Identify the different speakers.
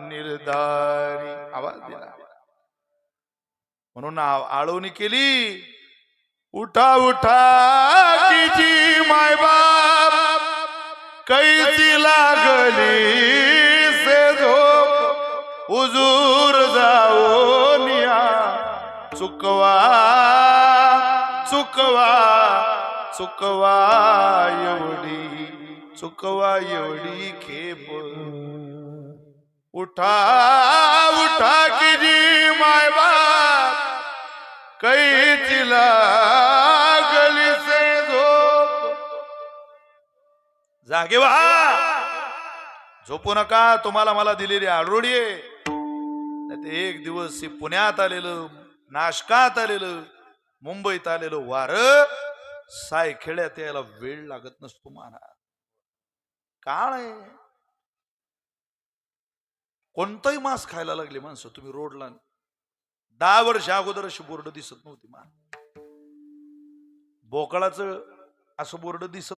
Speaker 1: निर्धारी आवाज दिला म्हणून आळवणी केली उठा उठा की जी माय बाप कैसी लागली से झोप हुजूर जाओ निया चुकवा चुकवा चुकवा एवढी खेप उठा उठा की जी माय बाप कैची लागली से झोप जागे व्हा झोपू नका तुम्हाला मला दिलेली आडरोडी आहे एक दिवस पुण्यात आलेलं नाशकात आलेलं मुंबईत आलेलं वार सायखेड्यात यायला वेळ लागत नसतो माना काळ आहे कोणताही मांस खायला लागले माणसं तुम्ही रोडला 10 वर्ष अगोदर अशी बोर्ड दिसत नव्हती मान बोकळाचं असं बोर्ड दिसत